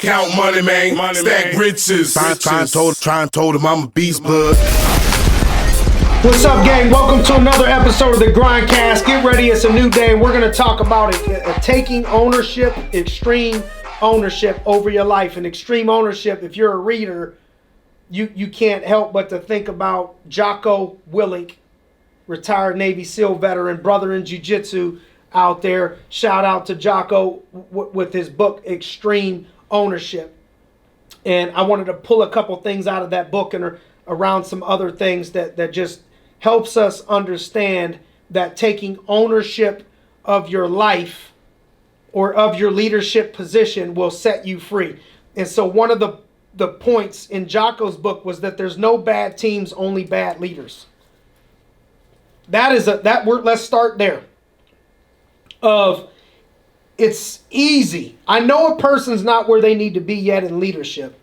Count money, man. Stack riches. Try and told him I'm a beast, bud. What's up, gang? Welcome to another episode of the GRINDcast. Get ready, it's a new day. We're going to talk about taking ownership, extreme ownership over your life. And extreme ownership, if you're a reader, you can't help but to think about Jocko Willink, retired Navy SEAL veteran, brother in jiu-jitsu out there. Shout out to Jocko with his book, Extreme Ownership. And I wanted to pull a couple things out of that book and around some other things that just helps us understand that taking ownership of your life or of your leadership position will set you free. And so one of the points in Jocko's book was that there's no bad teams, only bad leaders. Let's start there. It's easy. I know a person's not where they need to be yet in leadership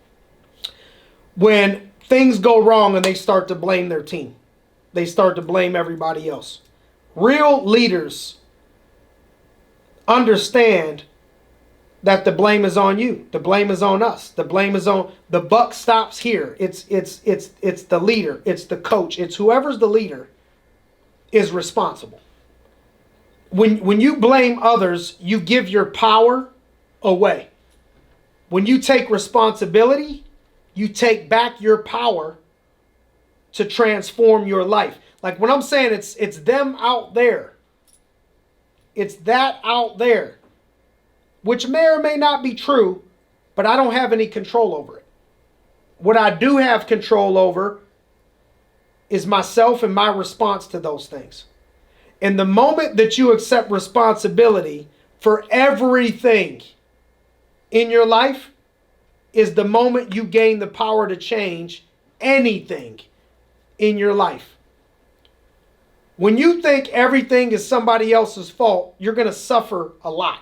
when things go wrong and they start to blame their team. They start to blame everybody else. Real leaders understand that the blame is on you. The blame is on us. The blame is on, the buck stops here. It's the leader. It's the coach. It's whoever's the leader is responsible. When you blame others, you give your power away. When you take responsibility, you take back your power to transform your life. Like when I'm saying it's them out there. It's that out there, which may or may not be true, but I don't have any control over it. What I do have control over is myself and my response to those things. And the moment that you accept responsibility for everything in your life is the moment you gain the power to change anything in your life. When you think everything is somebody else's fault, you're going to suffer a lot.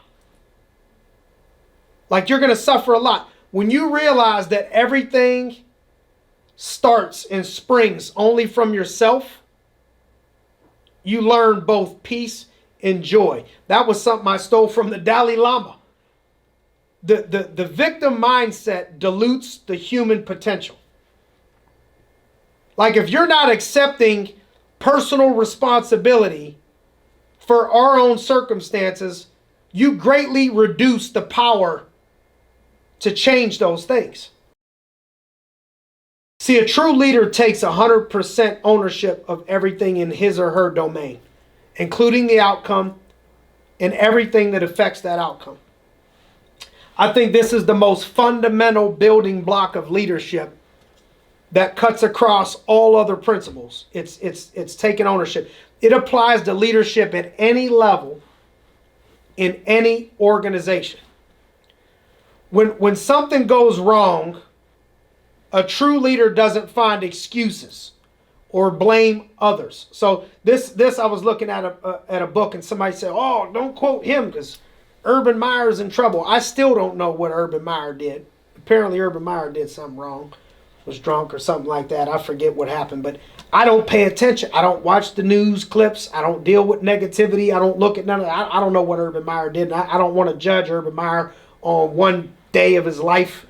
Like you're going to suffer a lot. When you realize that everything starts and springs only from yourself, you learn both peace and joy. That was something I stole from the Dalai Lama. The victim mindset dilutes the human potential. Like if you're not accepting personal responsibility for our own circumstances, you greatly reduce the power to change those things. See, a true leader takes 100% ownership of everything in his or her domain, including the outcome and everything that affects that outcome. I think this is the most fundamental building block of leadership that cuts across all other principles. It's taking ownership. It applies to leadership at any level in any organization. When something goes wrong, a true leader doesn't find excuses or blame others. So this I was looking at a book and somebody said, "Oh, don't quote him because Urban Meyer's in trouble." I still don't know what Urban Meyer did. Apparently Urban Meyer did something wrong, was drunk or something like that. I forget what happened, but I don't pay attention. I don't watch the news clips. I don't deal with negativity. I don't look at none of that. I don't know what Urban Meyer did. And I don't want to judge Urban Meyer on one day of his life.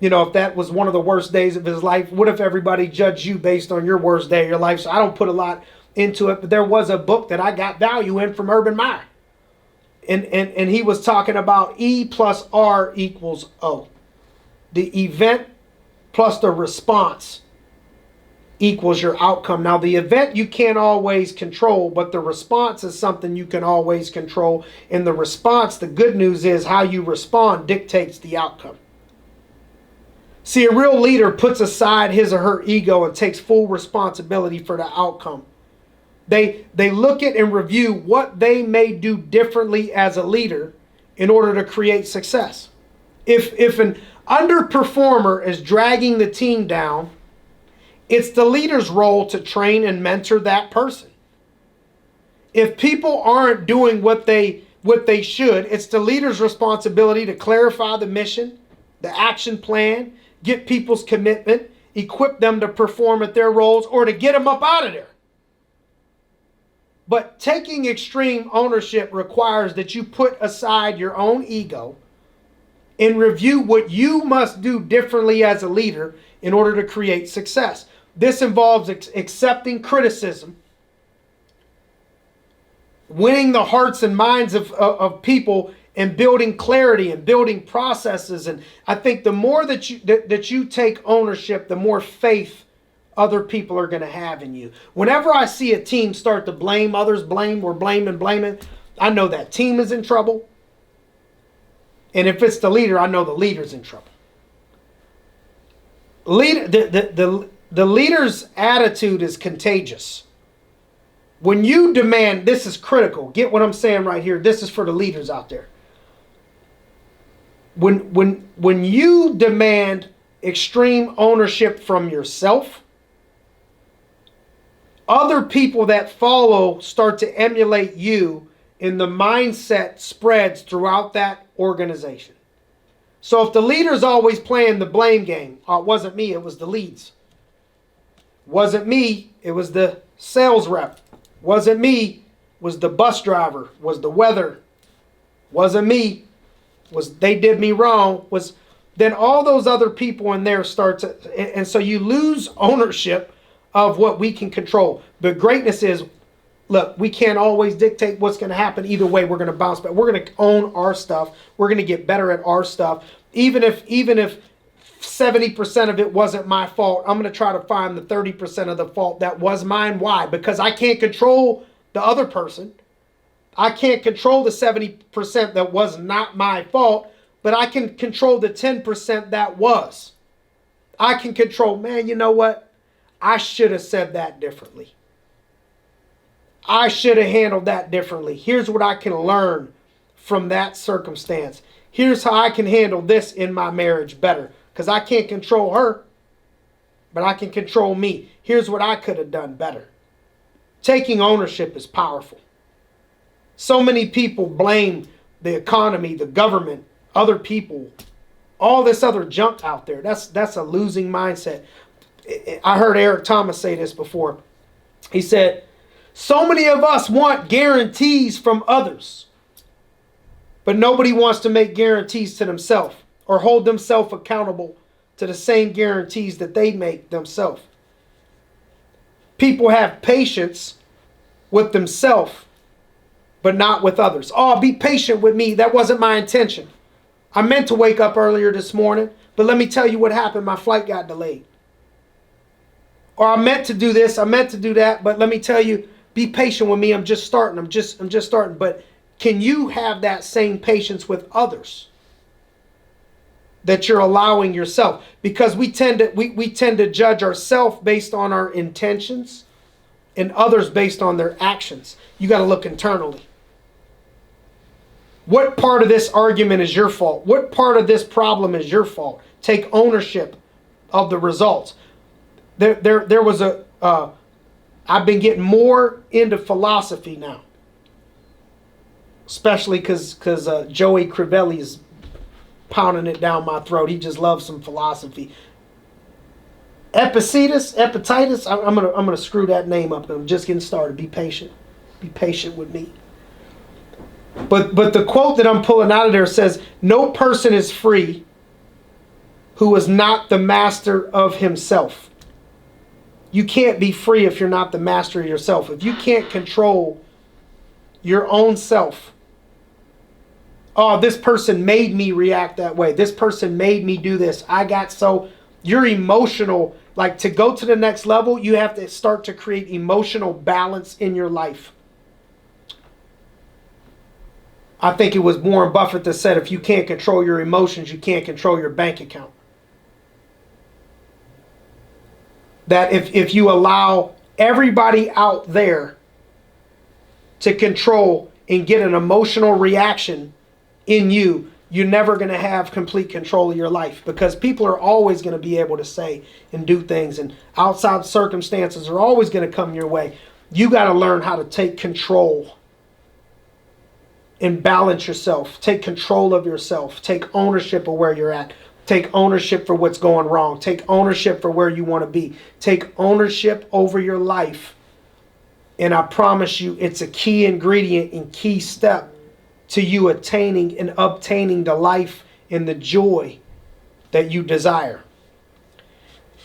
You know, if that was one of the worst days of his life, what if everybody judged you based on your worst day of your life? So I don't put a lot into it, but there was a book that I got value in from Urban Meyer. And he was talking about E plus R equals O. The event plus the response equals your outcome. Now, the event you can't always control, but the response is something you can always control. And the response, the good news is how you respond dictates the outcome. See, a real leader puts aside his or her ego and takes full responsibility for the outcome. They look at and review what they may do differently as a leader in order to create success. If an underperformer is dragging the team down, it's the leader's role to train and mentor that person. If people aren't doing what they should, it's the leader's responsibility to clarify the mission, the action plan, get people's commitment, equip them to perform at their roles, or to get them up out of there. But taking extreme ownership requires that you put aside your own ego and review what you must do differently as a leader in order to create success. This involves accepting criticism, winning the hearts and minds of people, and building clarity and building processes. And I think the more that you take ownership, the more faith other people are going to have in you. Whenever I see a team start to blame others, we're blaming, I know that team is in trouble. And if it's the leader, I know the leader's in trouble. The leader's attitude is contagious. When you demand, this is critical. Get what I'm saying right here. This is for the leaders out there. When you demand extreme ownership from yourself, other people that follow start to emulate you, and the mindset spreads throughout that organization. So if the leader's always playing the blame game, it wasn't me, it was the leads. Wasn't me, it was the sales rep. Wasn't me, was the bus driver, was the weather. Wasn't me, was they did me wrong, was then all those other people in there start to, and so you lose ownership of what we can control. But greatness is, look, we can't always dictate what's going to happen. Either way, we're going to bounce back. We're going to own our stuff. We're going to get better at our stuff. Even if 70% of it wasn't my fault, I'm going to try to find the 30% of the fault that was mine. Why? Because I can't control the other person. I can't control the 70% that was not my fault, but I can control the 10% that was. I can control, man, you know what? I should have said that differently. I should have handled that differently. Here's what I can learn from that circumstance. Here's how I can handle this in my marriage better. Because I can't control her, but I can control me. Here's what I could have done better. Taking ownership is powerful. So many people blame the economy, the government, other people, all this other junk out there. That's a losing mindset. I heard Eric Thomas say this before. He said, so many of us want guarantees from others, but nobody wants to make guarantees to themselves or hold themselves accountable to the same guarantees that they make themselves. People have patience with themselves, but not with others. Oh, be patient with me. That wasn't my intention. I meant to wake up earlier this morning, but let me tell you what happened. My flight got delayed. Or I meant to do this, I meant to do that, but let me tell you, be patient with me. I'm just starting. I'm just starting. But can you have that same patience with others that you're allowing yourself? Because we tend to judge ourselves based on our intentions and others based on their actions. You got to look internally. What part of this argument is your fault? What part of this problem is your fault? Take ownership of the results. There was I've been getting more into philosophy now, especially because Joey Crivelli is pounding it down my throat. He just loves some philosophy. Epictetus. I'm gonna screw that name up. I'm just getting started. Be patient. Be patient with me. But the quote that I'm pulling out of there says, "No person is free who is not the master of himself." You can't be free if you're not the master of yourself. If you can't control your own self. Oh, this person made me react that way. This person made me do this. You're emotional. Like, to go to the next level, you have to start to create emotional balance in your life. I think it was Warren Buffett that said, if you can't control your emotions, you can't control your bank account. That if you allow everybody out there to control and get an emotional reaction in you, you're never going to have complete control of your life, because people are always going to be able to say and do things, and outside circumstances are always going to come your way. You got to learn how to take control and balance yourself. Take control of yourself. Take ownership of where you're at. Take ownership for what's going wrong. Take ownership for where you want to be. Take ownership over your life. And I promise you, it's a key ingredient and key step to you attaining and obtaining the life in the joy that you desire.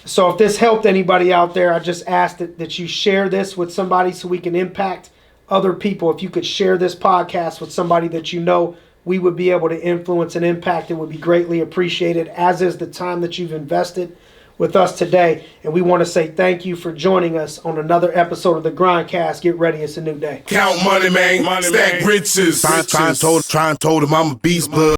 So if this helped anybody out there, I just ask that you share this with somebody so we can impact other people. If you could share this podcast with somebody that you know we would be able to influence and impact, it would be greatly appreciated, as is the time that you've invested with us today. And we want to say thank you for joining us on another episode of the GRINDcast. Get ready, it's a new day. Count money, man. Stack riches. Try and told him I'm a beast blood.